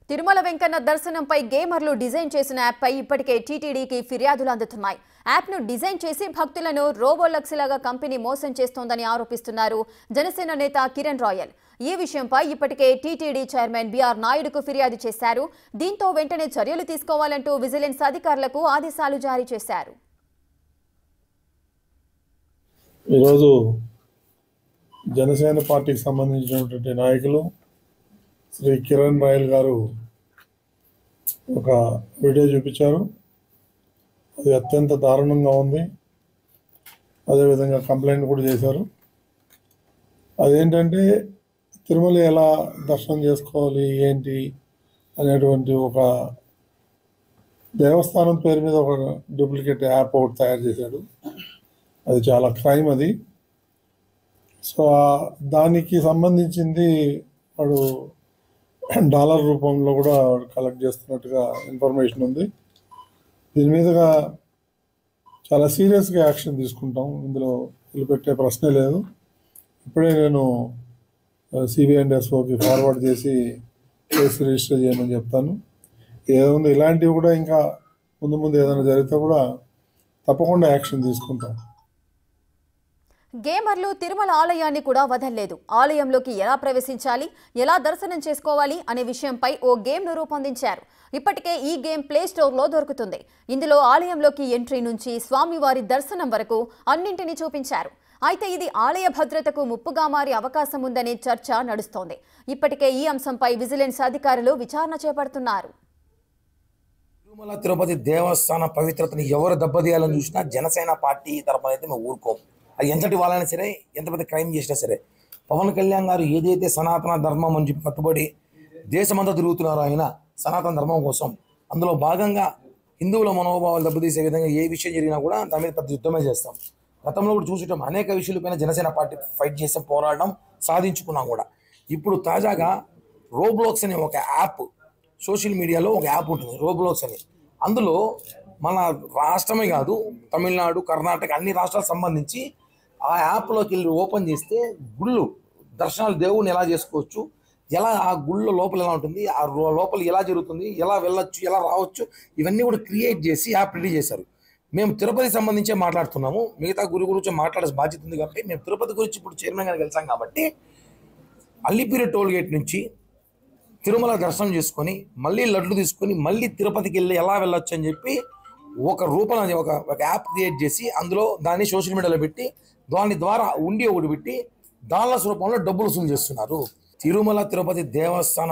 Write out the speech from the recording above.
Tirumala Venkanna దర్శనంపై గేమర్లు design చేసిన యాప్పై ఇప్పటికే టీటీడీకి ఫిర్యాదులు అందుతున్నాయి. యాప్ను డిజైన్ చేసి భక్తులను రోబోలక్స్లాగా కంపెనీ మోసం చేస్తోందని ఆరోపిస్తున్నారు జనసేన నేత కిరణ్ రాయల్. ఈ విషయంపై ఇప్పటికే టీటీడీ చైర్మన్ బిఆర్ నాయుడుకు ఫిర్యాదు చేశారు. దీంతో వెంటనే చర్యలు తీసుకోవాలంటూ విజిలెన్స్ అధికారులకు ఆదేశాలు జారీ చేశారు. ఈరోజు జనసేన పార్టీకి సంబంధించినటువంటి నాయకులు శ్రీ కిరణ్ రాయల్ గారు ఒక వీడియో చూపించారు. అది అత్యంత దారుణంగా ఉంది. అదేవిధంగా కంప్లైంట్ కూడా చేశారు. అదేంటంటే తిరుమల ఎలా దర్శనం చేసుకోవాలి ఏంటి అనేటువంటి ఒక దేవస్థానం పేరు మీద ఒక డూప్లికేట్ యాప్ ఒకటి తయారు చేశాడు. అది చాలా క్రైమ్ అది. సో దానికి సంబంధించింది వాడు డాలర్ రూపంలో కూడా కలెక్ట్ చేస్తున్నట్టుగా ఇన్ఫర్మేషన్ ఉంది. దీని మీదుగా చాలా సీరియస్గా యాక్షన్ తీసుకుంటాం. ఇందులో పెట్టే ప్రశ్నే లేదు. ఇప్పుడే నేను సిబిఐ అండ్ ఎస్ఓకి ఫార్వర్డ్ చేసి కేసు రిజిస్టర్ చేయమని చెప్తాను. ఏముంది ఇలాంటివి కూడా ఇంకా ముందు ముందు ఏదైనా జరిగితే కూడా తప్పకుండా యాక్షన్ తీసుకుంటాం. గేమర్లు తిరుమల ఆలయాన్ని కూడా వదల్లేదు. ఆలయంలోకి ఎలా ప్రవేశించాలి, ఎలా దర్శనం చేసుకోవాలి అనే విషయంపై ఓ గేమ్ను రూపొందించారు. ఇప్పటికే ఈ గేమ్ ప్లే స్టోర్లో దొరుకుతుంది. ఇందులో ఆలయంలోకి ఎంట్రీ నుంచి స్వామివారి దర్శనం వరకు అన్నింటినీ చూపించారు. అయితే ఇది ఆలయ భద్రతకు ముప్పుగా మారే అవకాశం ఉందనే చర్చ నడుస్తోంది. ఇప్పటికే ఈ అంశంపై విజిలెన్స్ అధికారులు విచారణ చేపడుతున్నారు. తిరుమల తిరుపతి దేవస్థాన పవిత్రతని ఎవరు దెబ్బతీయాలని చూసినా జనసేన పార్టీ తరపున అయితే మేము ఊరుకోం. అది ఎంతటి వాళ్ళైనా సరే, ఎంత పెద్ద క్రైమ్ చేసినా సరే. పవన్ కళ్యాణ్ గారు ఏదైతే సనాతన ధర్మం అని చెప్పి కట్టుబడి దేశమంతా తిరుగుతున్నారో ఆయన సనాతన ధర్మం కోసం, అందులో భాగంగా హిందువుల మనోభావాలు దెబ్బతీసే విధంగా ఏ విషయం జరిగినా కూడా దాని మీద పెద్ద యుద్ధమే చేస్తాం. గతంలో కూడా చూసటం అనేక విషయాలపైన జనసేన పార్టీ ఫైట్ చేసాం, పోరాడడం సాధించుకున్నాం కూడా. ఇప్పుడు తాజాగా రోబ్లాక్స్ అనే ఒక యాప్, సోషల్ మీడియాలో ఒక యాప్ ఉంటుంది రోబ్లాక్స్ అని. అందులో మన రాష్ట్రమే కాదు, తమిళనాడు, కర్ణాటక అన్ని రాష్ట్రాలకు సంబంధించి ఆ యాప్లోకి వెళ్ళి ఓపెన్ చేస్తే గుళ్ళు దర్శనాలు దేవుడిని ఎలా చేసుకోవచ్చు, ఎలా ఆ గుళ్ళ లోపల ఎలా ఉంటుంది, ఆ లోపల ఎలా జరుగుతుంది, ఎలా వెళ్ళొచ్చు, ఎలా రావచ్చు, ఇవన్నీ కూడా క్రియేట్ చేసి యాప్ రెడీ చేశారు. మేము తిరుపతి సంబంధించే మాట్లాడుతున్నాము. మిగతా గురి గురించి మాట్లాడే బాధ్యత ఉంది కాబట్టి మేము తిరుపతి గురించి ఇప్పుడు చైర్మన్ గారికి వెళ్తాం కాబట్టి అల్లిపిరి టోల్ గేట్ నుంచి తిరుమల దర్శనం చేసుకొని మళ్ళీ లడ్లు తీసుకొని మళ్ళీ తిరుపతికి వెళ్ళి ఎలా వెళ్ళొచ్చు అని చెప్పి ఒక రూపం ఒక యాప్ క్రియేట్ చేసి అందులో దాన్ని సోషల్ మీడియాలో పెట్టి దాని ద్వారా ఉండి ఒకటి పెట్టి డాలర్స్ రూపంలో డబ్బులు వసూలు చేస్తున్నారు. తిరుమల తిరుపతి దేవస్థాన